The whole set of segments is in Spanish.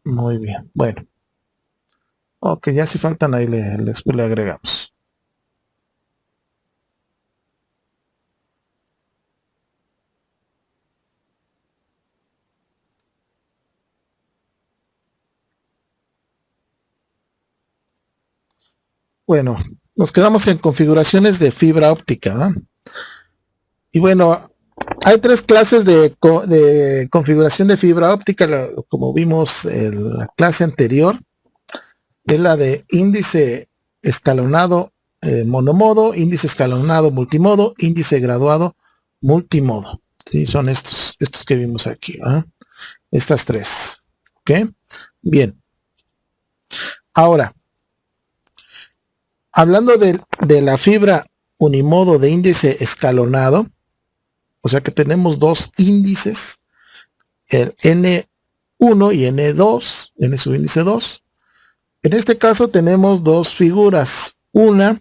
Muy bien, bueno. Ok, ya si faltan ahí después le agregamos. Bueno, nos quedamos en configuraciones de fibra óptica, ¿eh? Y bueno, hay tres clases de configuración de fibra óptica, como vimos en la clase anterior. Es la de índice escalonado monomodo, índice escalonado multimodo, índice graduado multimodo. ¿Sí? Son estos que vimos aquí, ¿eh? Estas tres. ¿Ok? Bien. Ahora, hablando de la fibra unimodo de índice escalonado, o sea que tenemos dos índices, el N1 y N2, N subíndice 2. En este caso tenemos dos figuras. Una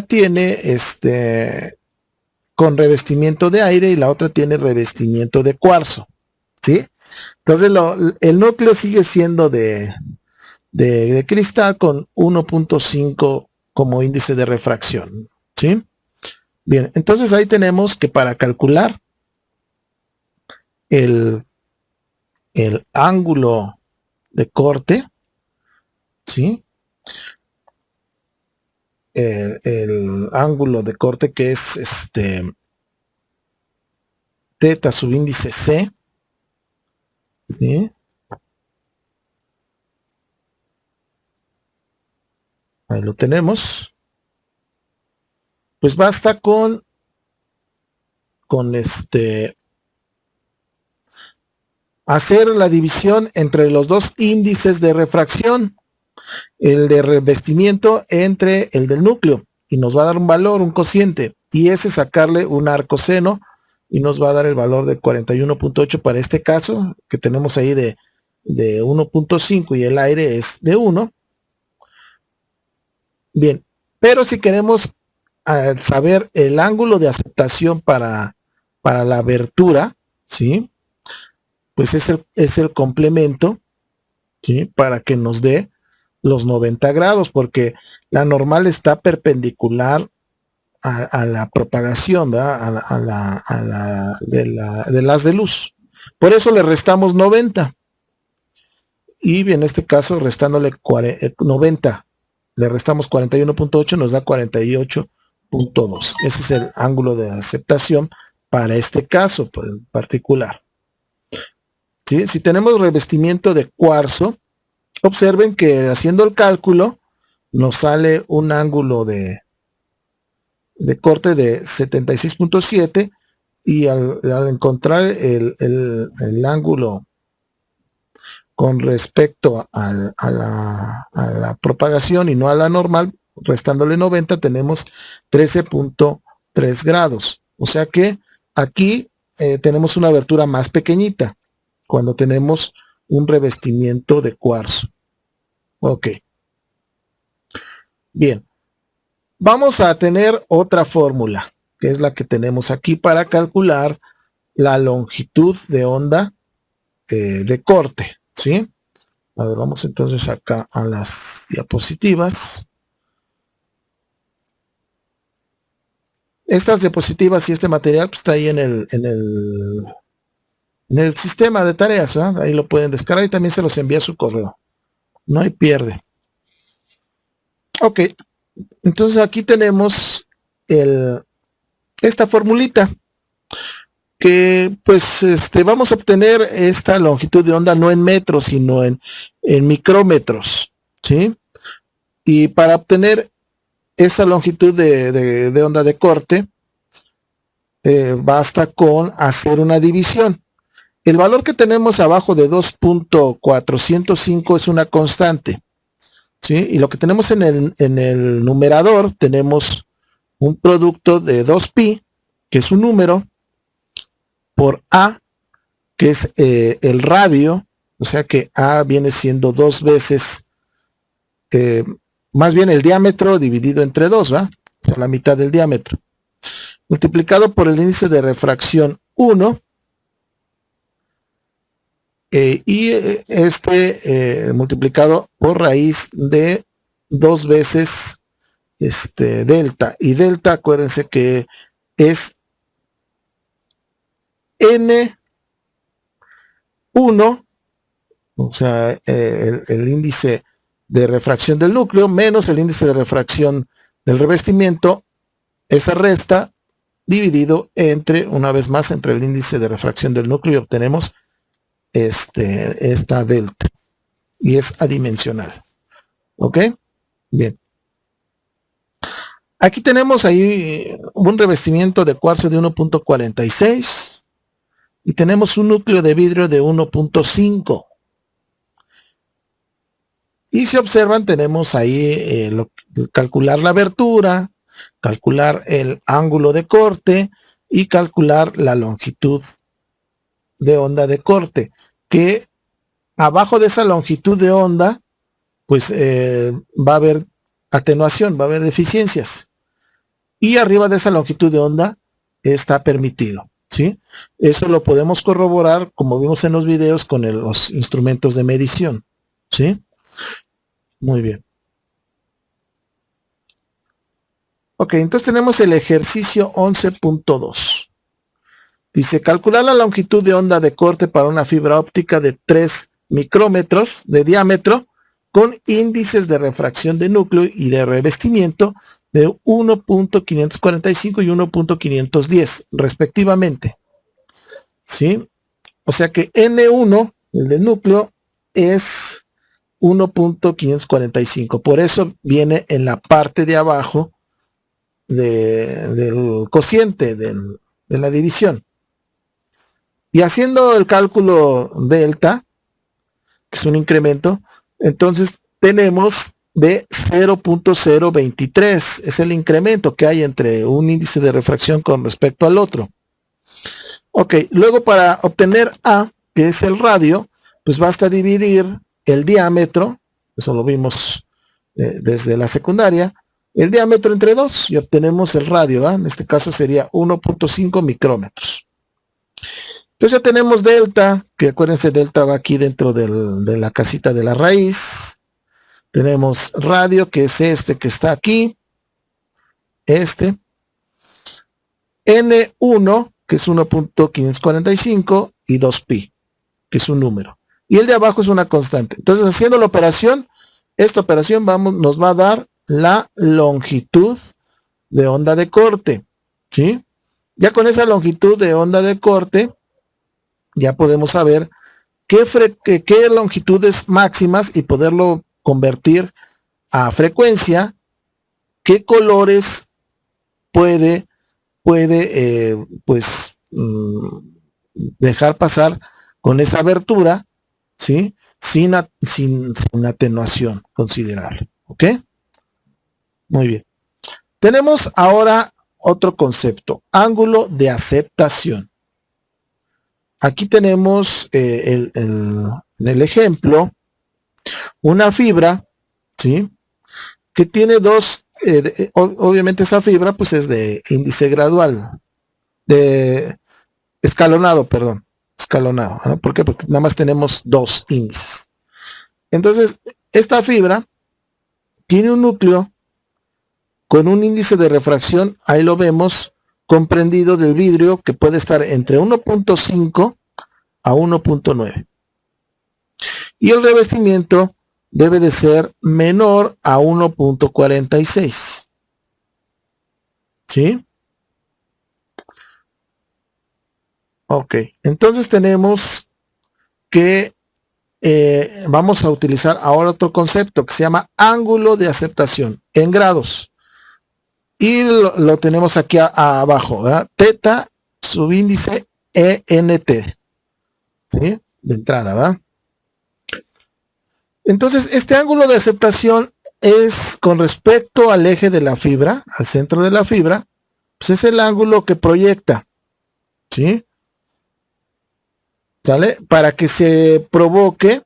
tiene con revestimiento de aire y la otra tiene revestimiento de cuarzo. ¿Sí? Entonces el núcleo sigue siendo de cristal con 1.5 como índice de refracción. ¿Sí? Bien, entonces ahí tenemos que para calcular el, el ángulo de corte, ¿sí? El ángulo de corte que es teta subíndice C, ¿sí? Ahí lo tenemos. Pues basta con hacer la división entre los dos índices de refracción, el de revestimiento entre el del núcleo, y nos va a dar un valor, un cociente, y ese sacarle un arcoseno, y nos va a dar el valor de 41.8 para este caso, que tenemos ahí de 1.5 y el aire es de 1. Bien, pero si queremos saber el ángulo de aceptación para la abertura, ¿sí? Pues es el complemento, ¿sí? Para que nos dé los 90 grados, porque la normal está perpendicular a la propagación, ¿verdad? Del haz de luz. Por eso le restamos 90. Y en este caso, restándole 90, le restamos 41.8, nos da 48.2. Ese es el ángulo de aceptación para este caso en particular. ¿Sí? Si tenemos revestimiento de cuarzo, observen que haciendo el cálculo nos sale un ángulo de corte de 76.7 y al encontrar el ángulo con respecto a la propagación y no a la normal, restándole 90, tenemos 13.3 grados. O sea que aquí tenemos una abertura más pequeñita cuando tenemos un revestimiento de cuarzo. Ok. Bien. Vamos a tener otra fórmula, que es la que tenemos aquí para calcular la longitud de onda de corte, ¿sí? A ver, vamos entonces acá a las diapositivas. Estas diapositivas y este material pues, está ahí en el sistema de tareas, ¿verdad? Ahí lo pueden descargar y también se los envía a su correo. No hay pierde. Ok, entonces aquí tenemos esta formulita que pues vamos a obtener esta longitud de onda no en metros, sino en micrómetros, ¿sí? Y para obtener esa longitud de onda de corte, basta con hacer una división. El valor que tenemos abajo de 2.405 es una constante, ¿sí? Y lo que tenemos en el numerador, tenemos un producto de 2pi, que es un número, por A, que es el radio, o sea que A viene siendo dos veces, más bien el diámetro dividido entre 2, ¿va? O sea, la mitad del diámetro. Multiplicado por el índice de refracción 1, multiplicado por raíz de 2 veces delta. Y delta, acuérdense que es N1, o sea, el índice de refracción del núcleo menos el índice de refracción del revestimiento, esa resta dividido entre, una vez más, entre el índice de refracción del núcleo, y obtenemos esta delta, y es adimensional. ¿Ok? Bien. Aquí tenemos ahí un revestimiento de cuarzo de 1.46 y tenemos un núcleo de vidrio de 1.5. Y si observan, tenemos ahí calcular la abertura, calcular el ángulo de corte y calcular la longitud de onda de corte, que abajo de esa longitud de onda, pues va a haber atenuación, va a haber deficiencias. Y arriba de esa longitud de onda está permitido, ¿sí? Eso lo podemos corroborar, como vimos en los videos, con los instrumentos de medición, ¿sí? Muy bien. Ok, entonces tenemos el ejercicio 11.2. Dice, calcular la longitud de onda de corte para una fibra óptica de 3 micrómetros de diámetro con índices de refracción de núcleo y de revestimiento de 1.545 y 1.510 respectivamente. ¿Sí? O sea que N1, el de núcleo, es 1.545. Por eso viene en la parte de abajo del cociente de la división. Y haciendo el cálculo delta, que es un incremento, entonces tenemos de 0.023, es el incremento que hay entre un índice de refracción con respecto al otro. Ok, luego para obtener A, que es el radio, pues basta dividir el diámetro, eso lo vimos desde la secundaria, el diámetro entre 2 y obtenemos el radio, ¿eh? En este caso sería 1.5 micrómetros. Entonces ya tenemos delta, que acuérdense, delta va aquí dentro de la casita de la raíz. Tenemos radio, que es este que está aquí. N1, que es 1.545, y 2pi, que es un número. Y el de abajo es una constante. Entonces, haciendo la operación, esta operación nos va a dar la longitud de onda de corte, ¿sí? Ya con esa longitud de onda de corte, ya podemos saber qué longitudes máximas y poderlo convertir a frecuencia, qué colores puede pues dejar pasar con esa abertura, ¿sí? Sin atenuación considerable. ¿Ok? Muy bien. Tenemos ahora otro concepto, ángulo de aceptación. Aquí tenemos en el ejemplo una fibra, ¿sí? Que tiene dos, obviamente esa fibra pues es de índice gradual, de escalonado, perdón, escalonado, ¿no? ¿Por qué? Porque nada más tenemos 2 índices. Entonces, esta fibra tiene un núcleo con un índice de refracción, ahí lo vemos, comprendido del vidrio, que puede estar entre 1.5 a 1.9. Y el revestimiento debe de ser menor a 1.46. ¿Sí? Ok, entonces tenemos que vamos a utilizar ahora otro concepto que se llama ángulo de aceptación en grados. Y lo tenemos aquí abajo, ¿verdad? Teta subíndice ENT. ¿Sí? De entrada, ¿verdad? Entonces, este ángulo de aceptación es con respecto al eje de la fibra, al centro de la fibra, pues es el ángulo que proyecta, ¿sí? ¿Sale? Para que se provoque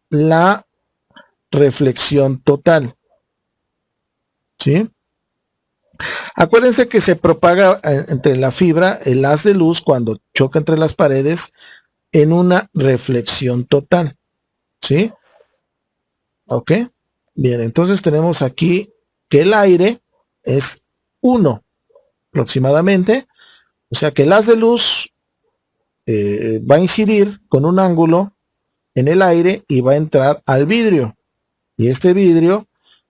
la reflexión total, ¿sí? Acuérdense que se propaga entre la fibra el haz de luz cuando choca entre las paredes, en una reflexión total, ¿sí? ¿Ok? Bien, entonces tenemos aquí que el aire es 1 aproximadamente, o sea que el haz de luz va a incidir con un ángulo en el aire y va a entrar al vidrio. Y este vidrio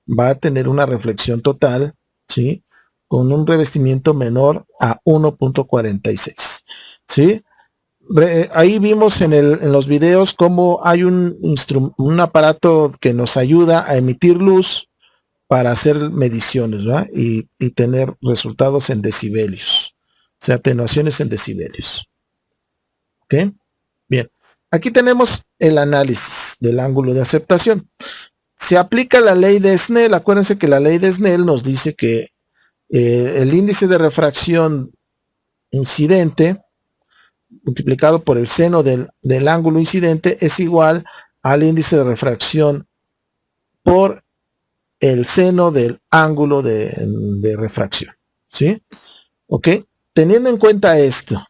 va a tener una reflexión total, ¿sí? Con un revestimiento menor a 1.46, ¿sí? Ahí vimos en los videos cómo hay un aparato que nos ayuda a emitir luz para hacer mediciones, ¿verdad? Y tener resultados en decibelios, o sea, atenuaciones en decibelios. ¿Ok? Bien, aquí tenemos el análisis del ángulo de aceptación. Se aplica la ley de Snell. Acuérdense que la ley de Snell nos dice que el índice de refracción incidente multiplicado por el seno del ángulo incidente es igual al índice de refracción por el seno del ángulo de refracción. ¿Sí? ¿Ok? Teniendo en cuenta esto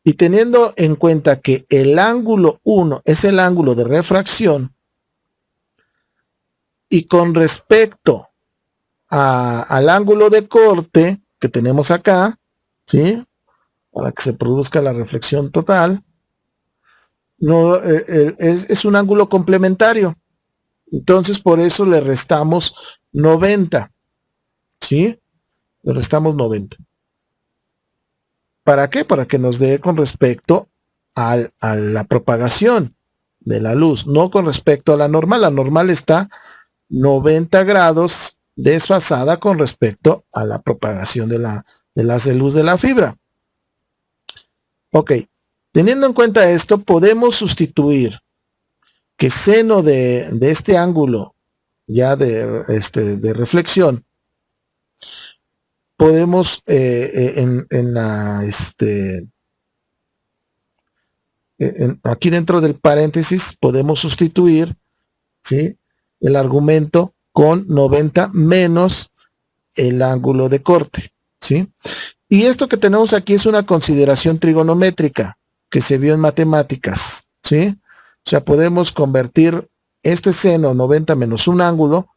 y teniendo en cuenta que el ángulo 1 es el ángulo de refracción y con respecto al ángulo de corte que tenemos acá, ¿sí? Para que se produzca la reflexión total, no, es un ángulo complementario. Entonces, por eso le restamos 90, ¿sí? Le restamos 90. ¿Para qué? Para que nos dé con respecto a la propagación de la luz, no con respecto a la normal. La normal está 90 grados desfasada con respecto a la propagación de la luz de la fibra. Ok, teniendo en cuenta esto, podemos sustituir que seno de este ángulo ya de reflexión, podemos aquí dentro del paréntesis podemos sustituir, ¿sí?, el argumento con 90 menos el ángulo de corte, ¿sí? Y esto que tenemos aquí es una consideración trigonométrica que se vio en matemáticas, ¿sí? O sea, podemos convertir este seno 90 menos un ángulo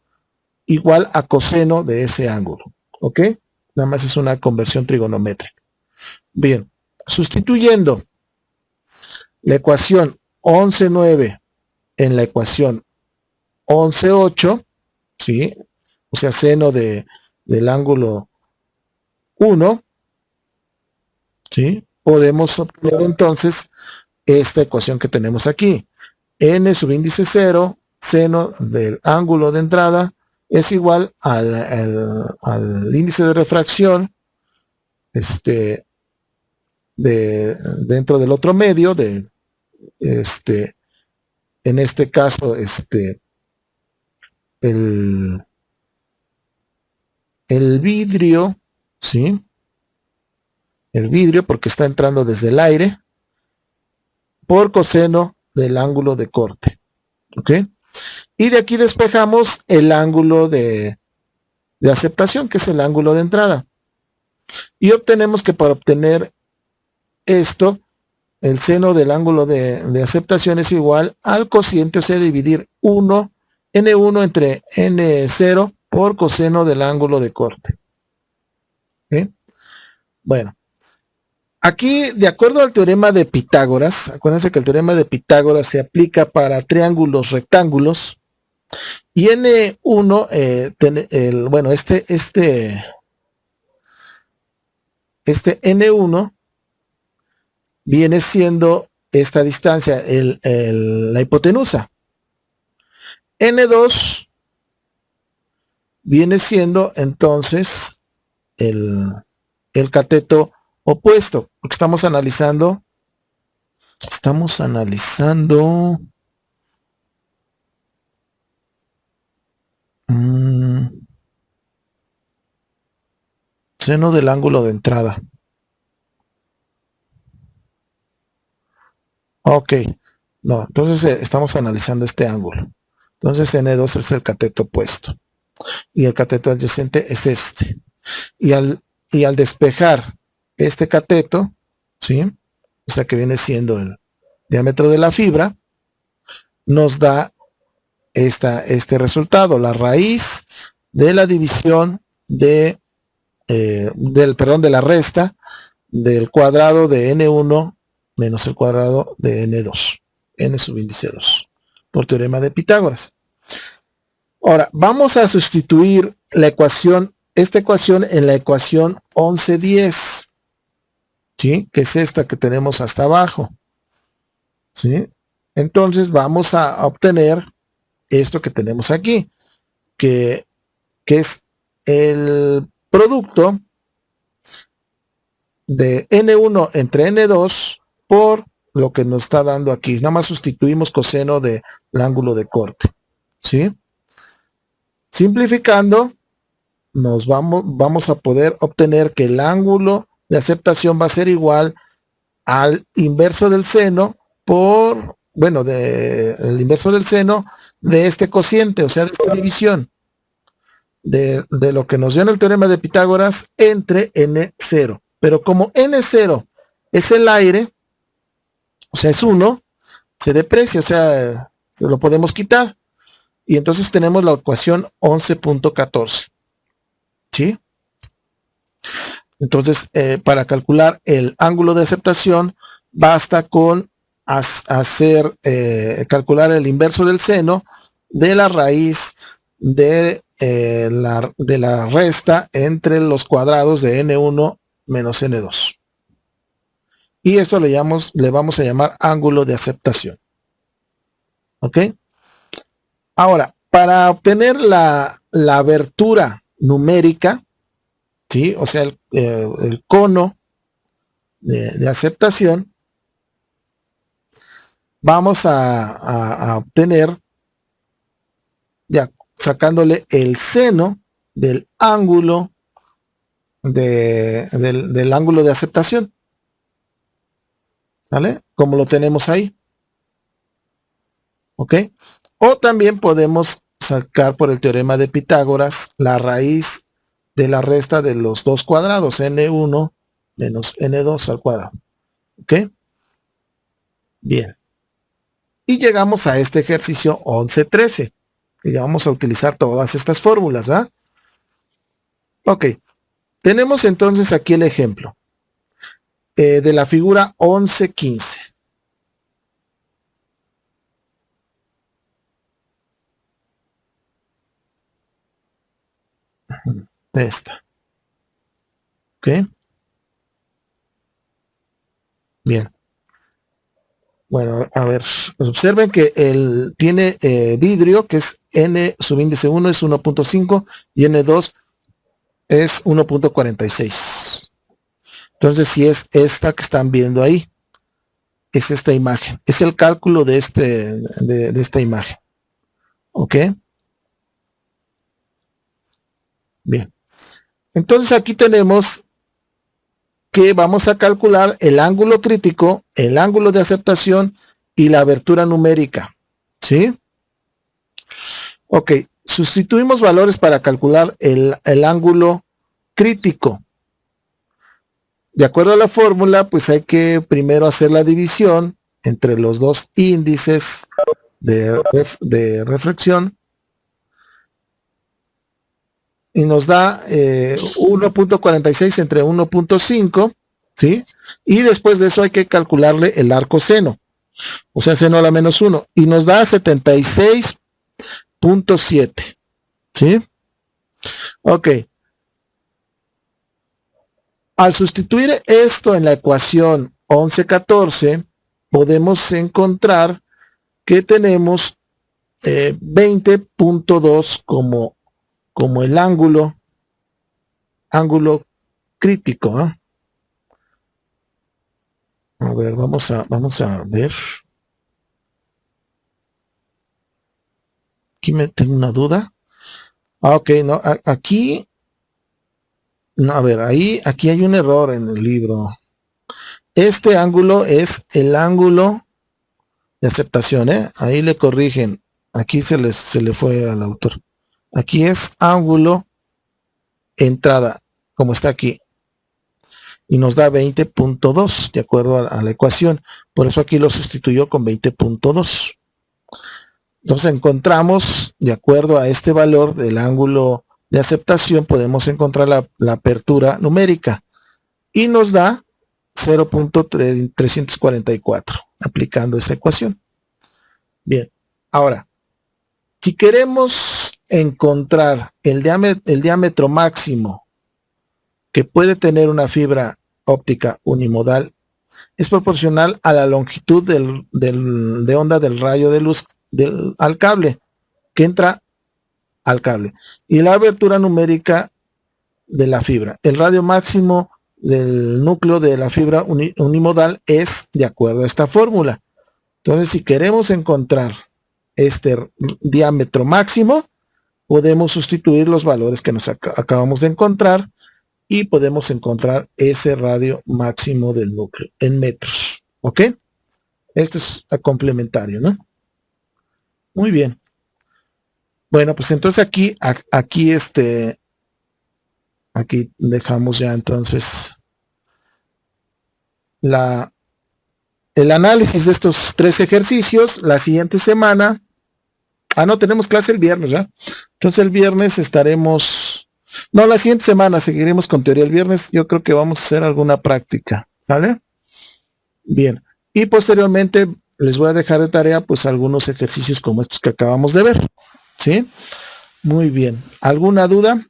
igual a coseno de ese ángulo, ¿ok? Nada más es una conversión trigonométrica. Bien, sustituyendo la ecuación 11.9 en la ecuación 11.8, ¿sí? O sea, seno del ángulo 1, ¿sí? Podemos obtener entonces esta ecuación que tenemos aquí. N subíndice 0, seno del ángulo de entrada, es igual al índice de refracción dentro del otro medio, en este caso, el vidrio, ¿sí? El vidrio, porque está entrando desde el aire, por coseno del ángulo de corte, ¿ok? Y de aquí despejamos el ángulo de aceptación, que es el ángulo de entrada. Y obtenemos que para obtener esto, el seno del ángulo de aceptación es igual al cociente, o sea, dividir N1 entre N0 por coseno del ángulo de corte. ¿Okay? Bueno, aquí, de acuerdo al teorema de Pitágoras, acuérdense que el teorema de Pitágoras se aplica para triángulos rectángulos, y N1, bueno, este N1 viene siendo esta distancia, la hipotenusa. N2 viene siendo entonces el cateto opuesto, porque estamos analizando seno del ángulo de entrada. Ok, no, entonces estamos analizando este ángulo. Entonces N2 es el cateto opuesto y el cateto adyacente es este. Y al despejar este cateto, ¿sí?, o sea que viene siendo el diámetro de la fibra, nos da este resultado, la raíz de la división de la resta del cuadrado de n1 menos el cuadrado de n2, n subíndice 2, por teorema de Pitágoras. Ahora, vamos a sustituir esta ecuación en la ecuación 1110, ¿sí? Que es esta que tenemos hasta abajo, ¿sí? Entonces vamos a obtener esto que tenemos aquí, que es el producto de n1 entre n2 por lo que nos está dando aquí. Nada más sustituimos coseno del ángulo de corte, ¿sí? Simplificando, vamos a poder obtener que el ángulo de aceptación va a ser igual al inverso del seno por, bueno, el inverso del seno de este cociente, o sea, de esta división, de lo que nos dio en el teorema de Pitágoras entre n0. Pero como n0 es el aire, o sea, es 1, se deprecia, o sea, se lo podemos quitar. Y entonces tenemos la ecuación 11.14. ¿Sí? Entonces, para calcular el ángulo de aceptación, basta con calcular el inverso del seno de la raíz de la resta entre los cuadrados de n1 menos n2. Y esto le vamos a llamar ángulo de aceptación. ¿Ok? Ahora, para obtener la abertura numérica, ¿sí? O sea, el cono de aceptación, vamos a obtener, ya sacándole el seno del ángulo del ángulo de aceptación. ¿Vale? Como lo tenemos ahí. ¿Ok? O también podemos sacar por el teorema de Pitágoras la raíz de la resta de los dos cuadrados, n1 menos n2 al cuadrado. ¿Ok? Bien. Y llegamos a este ejercicio 11.13. Y ya vamos a utilizar todas estas fórmulas, ¿verdad? Ok. Tenemos entonces aquí el ejemplo de la figura 11.15. De esta. ¿Ok? Bien. Bueno, a ver, pues observen que tiene vidrio, que es n subíndice 1 es 1.5 y n2 es 1.46. Entonces, si es esta que están viendo ahí, es esta imagen. Es el cálculo de esta imagen. ¿Ok? Bien. Entonces, aquí tenemos que vamos a calcular el ángulo crítico, el ángulo de aceptación y la abertura numérica. ¿Sí? Ok, sustituimos valores para calcular el ángulo crítico. De acuerdo a la fórmula, pues hay que primero hacer la división entre los dos índices de reflexión y nos da 1.46 entre 1.5, ¿sí? Y después de eso hay que calcularle el arco seno, o sea, seno a la menos 1, y nos da 76.7, ¿sí? Ok. Al sustituir esto en la ecuación 11.14, podemos encontrar que tenemos 20.2 como el ángulo crítico, ¿eh? A ver, vamos a ver. Aquí me tengo una duda. Ok, no, aquí, no, a ver, aquí hay un error en el libro. Este ángulo es el ángulo de aceptación, ¿eh? Ahí le corrigen. Aquí se le fue al autor. Aquí es ángulo entrada, como está aquí. y nos da 20.2 de acuerdo a la ecuación. Por eso aquí lo sustituyó con 20.2. Entonces encontramos, de acuerdo a este valor del ángulo de aceptación, podemos encontrar la apertura numérica y nos da 0.344 aplicando esa ecuación. Bien, ahora, si queremos encontrar el diámetro máximo que puede tener una fibra óptica unimodal, es proporcional a la longitud de onda del rayo de luz al cable, que entra al cable, y la abertura numérica de la fibra. El radio máximo del núcleo de la fibra unimodal es de acuerdo a esta fórmula. Entonces, si queremos encontrar este diámetro máximo, podemos sustituir los valores que nos acabamos de encontrar y podemos encontrar ese radio máximo del núcleo en metros. ¿Ok? Esto es complementario, ¿no? Muy bien. Bueno, pues entonces aquí dejamos ya entonces el análisis de estos 3 ejercicios. La siguiente semana, no tenemos clase el viernes, ¿verdad? Entonces el viernes la siguiente semana seguiremos con teoría. El viernes yo creo que vamos a hacer alguna práctica, ¿vale? Bien, y posteriormente les voy a dejar de tarea pues algunos ejercicios como estos que acabamos de ver, ¿sí? Muy bien, ¿alguna duda?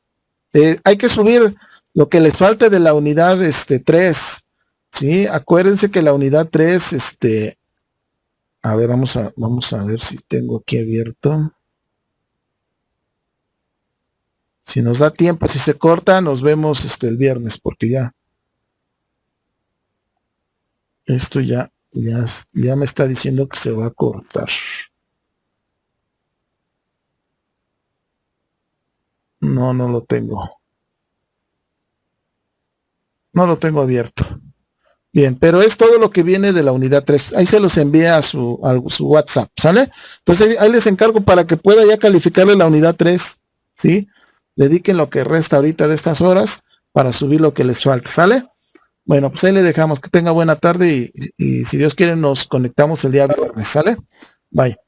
Hay que subir lo que les falte de la unidad 3, ¿sí? Acuérdense que la unidad 3, a ver, vamos a ver si tengo aquí abierto. Si nos da tiempo, si se corta, nos vemos el viernes, porque ya esto ya me está diciendo que se va a cortar. No lo tengo. No lo tengo abierto. Bien, pero es todo lo que viene de la unidad 3. Ahí se los envía a su WhatsApp, ¿sale? Entonces ahí les encargo para que pueda ya calificarle la unidad 3, ¿sí? Dediquen lo que resta ahorita de estas horas para subir lo que les falta, ¿sale? Bueno, pues ahí le dejamos. Que tenga buena tarde y si Dios quiere nos conectamos el día viernes, ¿sale? Bye.